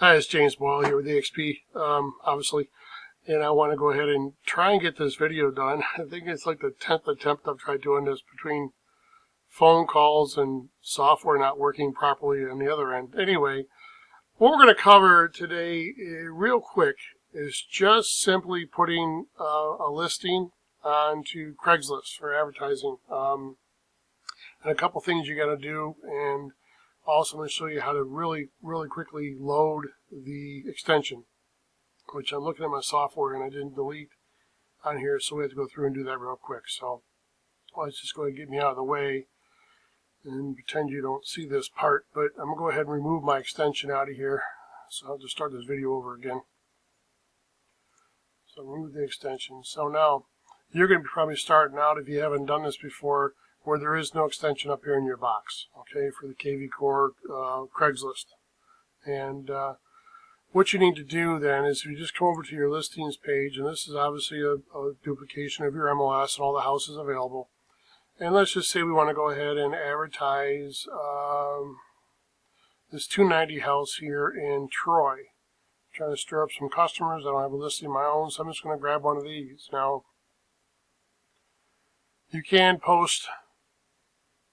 Hi, it's James Boyle here with EXP, obviously, and I want to go ahead and try and get this video done. I think it's like the 10th attempt I've tried doing this between phone calls and software not working properly on the other end. Anyway, what we're going to cover today, real quick, is just simply putting a listing onto Craigslist for advertising, and a couple things you got to do, and also I'm going to show you how to really quickly load the extension, which I'm looking at my software and I didn't delete on here, so we have to go through and do that real quick. So let's just go ahead and get me out of the way and pretend you don't see this part, but I'm going to go ahead and remove my extension out of here. So I'll just start this video over again. So remove the extension. So now you're going to be probably starting out, if you haven't done this before, where there is no extension up here in your box, okay, for the KVCore Craigslist. And what you need to do then is you just come over to your listings page, and this is obviously a duplication of your MLS and all the houses available. And let's just say we want to go ahead and advertise this 290 house here in Troy. I'm trying to stir up some customers. I don't have a listing of my own, so I'm just going to grab one of these. Now, you can post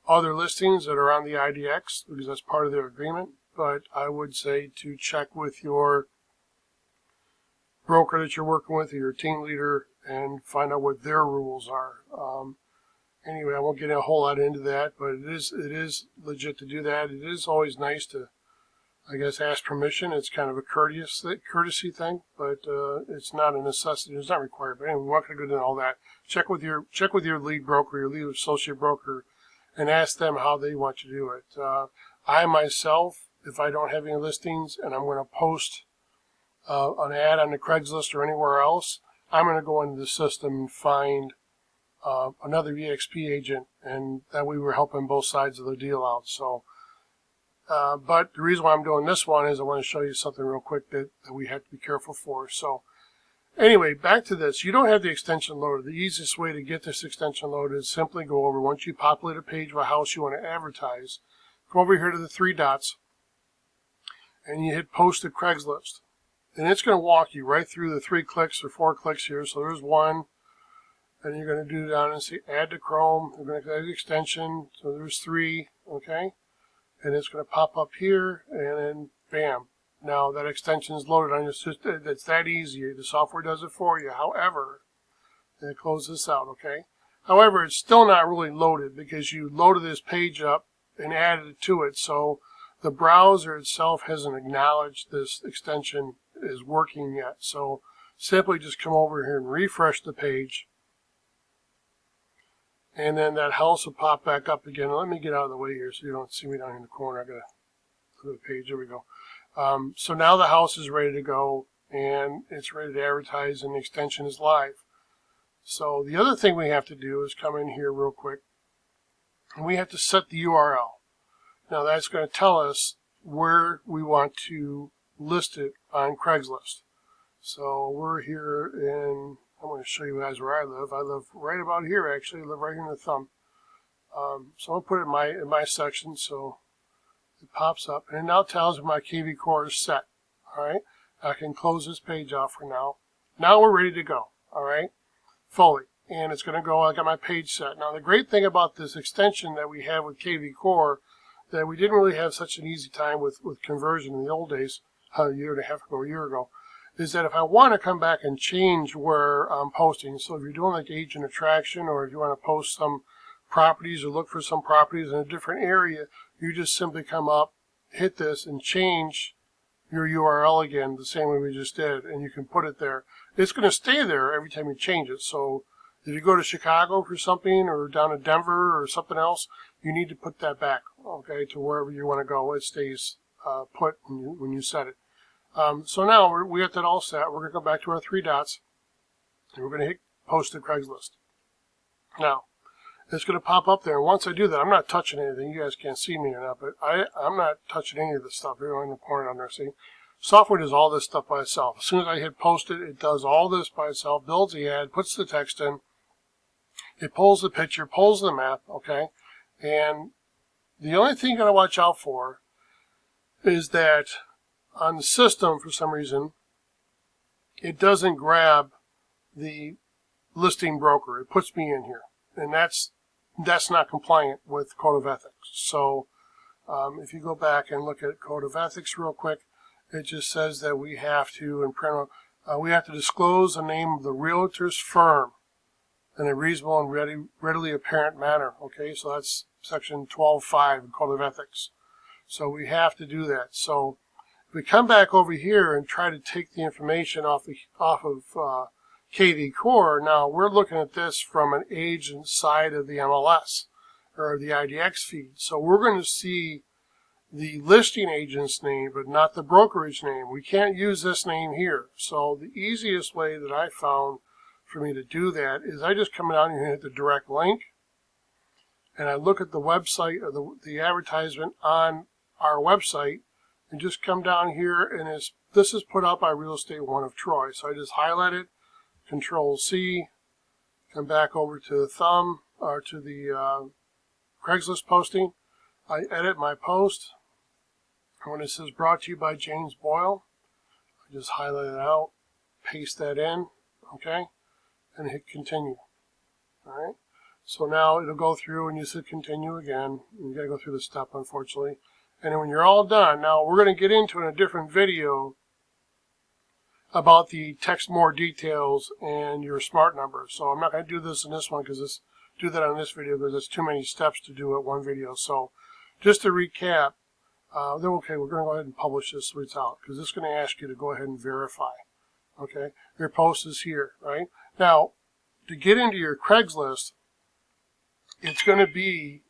other listings that are on the IDX because that's part of their agreement, but I would say to check with your broker that you're working with or your team leader and find out what their rules are. Anyway, I won't get a whole lot into that, but it is legit to do that. It is always nice to, I guess, ask permission. It's kind of a courtesy thing, but it's not a necessity. It's not required. But anyway, we're not going to go into all that. Check with your lead broker, your lead associate broker, and ask them how they want you to do it. I myself, if I don't have any listings and I'm going to post an ad on the Craigslist or anywhere else, I'm going to go into the system and find another EXP agent, and that way we're helping both sides of the deal out. So, but the reason why I'm doing this one is I want to show you something real quick that we have to be careful for. So anyway, back to this. You don't have the extension loaded. The easiest way to get this extension loaded is simply go over, once you populate a page of a house you want to advertise, come over here to the three dots, and you hit post to Craigslist. And it's going to walk you right through the 3 clicks or 4 clicks here. So there's one, and you're going to do down and say add to Chrome. You're going to add the extension. So there's 3, okay? And it's going to pop up here, and then bam. Now that extension is loaded on your system. It's that easy. The software does it for you. However, and close this out, okay? However, it's still not really loaded because you loaded this page up and added it to it. So the browser itself hasn't acknowledged this extension is working yet. So simply just come over here and refresh the page. And then that house will pop back up again. Let me get out of the way here so you don't see me down in the corner. I got to go to the page. There we go. So now the house is ready to go, and it's ready to advertise, and the extension is live. So the other thing we have to do is come in here real quick, and we have to set the URL. Now that's going to tell us where we want to list it on Craigslist. So we're here in, I'm going to show you guys where I live. I live right about here, actually. I live right here in the thumb. So I'll put it in my section, so it pops up, and it now tells me my KVCore is set. All right, I can close this page off for now. Now we're ready to go. All right, fully, and it's going to go. I got my page set. Now the great thing about this extension that we have with KVCore, that we didn't really have such an easy time with conversion in the old days, a year and a half ago, a year ago, is that if I want to come back and change where I'm posting, so if you're doing like agent attraction, or if you want to post some properties or look for some properties in a different area, you just simply come up, hit this, and change your URL again the same way we just did, and you can put it there. It's going to stay there every time you change it. So if you go to Chicago for something, or down to Denver or something else, you need to put that back, okay, to wherever you want to go. It stays put when you set it. So now we got that all set. We're going to go back to our 3 dots, and we're going to hit post to Craigslist. Now, it's going to pop up there, and once I do that, I'm not touching anything. You guys can't see me or not, but I'm not touching any of this stuff here in the corner down there. See, software does all this stuff by itself. As soon as I hit post it does all this by itself, builds the ad, puts the text in, it pulls the picture, pulls the map, okay? And the only thing you got to watch out for is that on the system, for some reason, it doesn't grab the listing broker. It puts me in here, and that's not compliant with Code of Ethics. So if you go back and look at Code of Ethics real quick, it just says that we have to, we have to disclose the name of the realtor's firm in a reasonable and readily apparent manner. Okay, so that's section 12.5 of Code of Ethics. So we have to do that. So if we come back over here and try to take the information off of KVCore, now we're looking at this from an agent side of the MLS or the IDX feed. So we're going to see the listing agent's name, but not the brokerage name. We can't use this name here. So the easiest way that I found for me to do that is I just come down here and hit the direct link, and I look at the website or the advertisement on our website, and just come down here, and this is put out by Real Estate One of Troy. So I just highlight it, Control C, come back over to the thumb or to the Craigslist posting. I edit my post. When it says brought to you by James Boyle, I just highlight it out, paste that in, okay, and hit continue. All right. So now it'll go through and you hit continue again. You got to go through the step, unfortunately. And then when you're all done, now we're going to get into in a different video about the text more details and your smart number. So I'm not going to do this in this one because do that on this video because it's too many steps to do at one video. So just to recap, then okay, we're going to go ahead and publish this so it's out because this is going to ask you to go ahead and verify. Okay, your post is here, right? Now, to get into your Craigslist, it's going to be,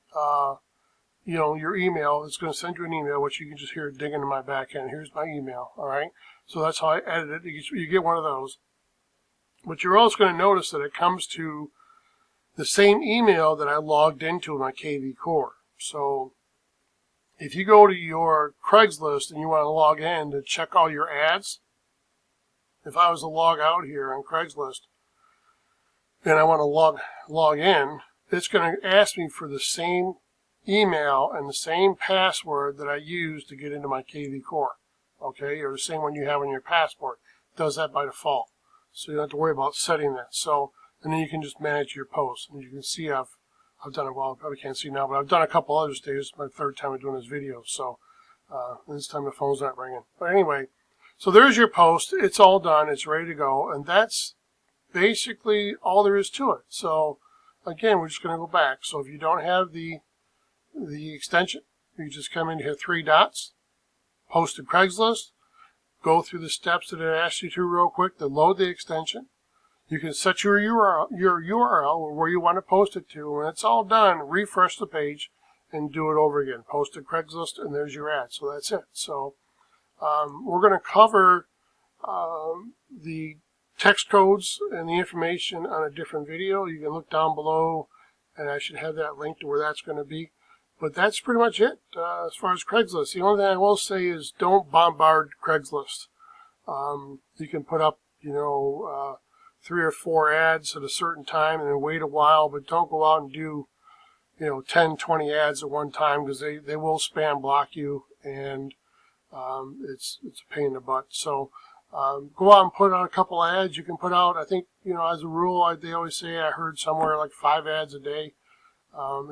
your email. It's going to send you an email, which you can just hear it dig into my back end. Here's my email, all right? So that's how I edit it. You get one of those. But you're also going to notice that it comes to the same email that I logged into my KVCore. So if you go to your Craigslist and you want to log in to check all your ads, if I was to log out here on Craigslist and I want to log in, it's going to ask me for the same email and the same password that I use to get into my KVCore, okay, or the same one you have on your passport. It does that by default, so you don't have to worry about setting that. So, and then you can just manage your posts. And you can see I've done it. Well, I probably can't see now, but I've done a couple others today. This is my third time doing this video, so this time the phone's not ringing. But anyway, so there's your post. It's all done. It's ready to go, and that's basically all there is to it. So again, we're just going to go back. So if you don't have the extension, you just come in here, 3 dots, post to Craigslist, go through the steps that it asks you to real quick to load the extension. You can set your URL where you want to post it to. When it's all done, refresh the page and do it over again. Post to Craigslist, and there's your ad. So that's it. So we're going to cover the text codes and the information on a different video. You can look down below, and I should have that link to where that's going to be. But that's pretty much it as far as Craigslist. The only thing I will say is don't bombard Craigslist. You can put up, 3 or 4 ads at a certain time and then wait a while, but don't go out and do, 10, 20 ads at one time because they will spam block you, and it's a pain in the butt. So go out and put out a couple ads. You can put out, I think, as a rule, they always say, I heard somewhere like 5 ads a day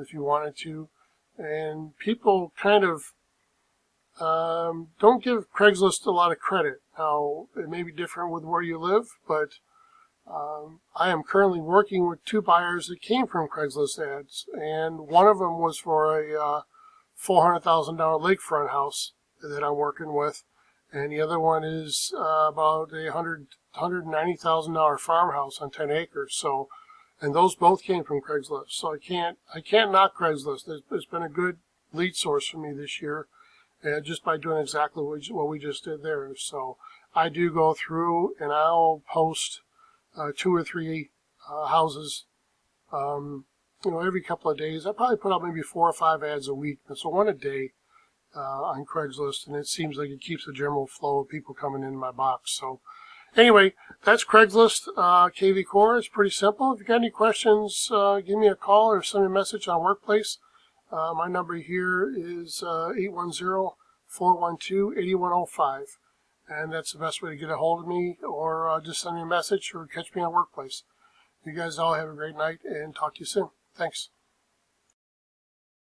if you wanted to. And people kind of don't give Craigslist a lot of credit. Now, it may be different with where you live, but I am currently working with 2 buyers that came from Craigslist ads, and one of them was for a $400,000 lakefront house that I'm working with, and the other one is about a $190,000 farmhouse on 10 acres. So, and those both came from Craigslist. So I can't knock Craigslist. It's been a good lead source for me this year, just by doing exactly what we just did there. So I do go through and I'll post 2 or 3 houses, every couple of days. I probably put out maybe 4 or 5 ads a week, so 1 a day on Craigslist, and it seems like it keeps the general flow of people coming in my box. So anyway, that's Craigslist KVCore. It's pretty simple. If you got any questions, give me a call or send me a message on Workplace. My number here is 810-412-8105. And that's the best way to get a hold of me, or just send me a message or catch me in the workplace. You guys all have a great night, and talk to you soon. Thanks.